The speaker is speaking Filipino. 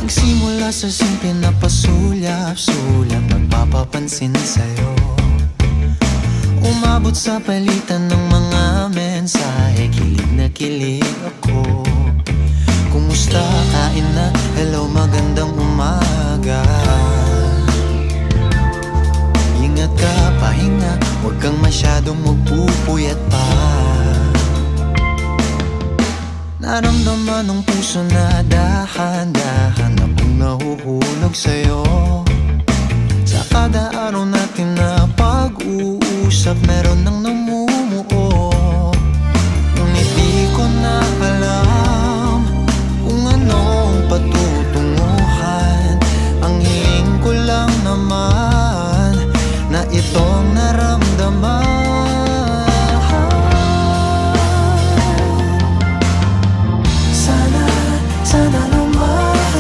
Nagsimula sa simple na pasulyap-sulyap, nagpapapansin sa'yo. Umabot sa palitan ng mga mensahe, kilig na kilig ako. Kumusta, kain na, hello, magandang umaga. Ingat ka, pahinga, huwag kang masyadong magpupuyat pa. Naramdaman ng puso na dahan-dahan na pang nahuhulog sa'yo. Sa kada araw natin na pag-uusap, meron nang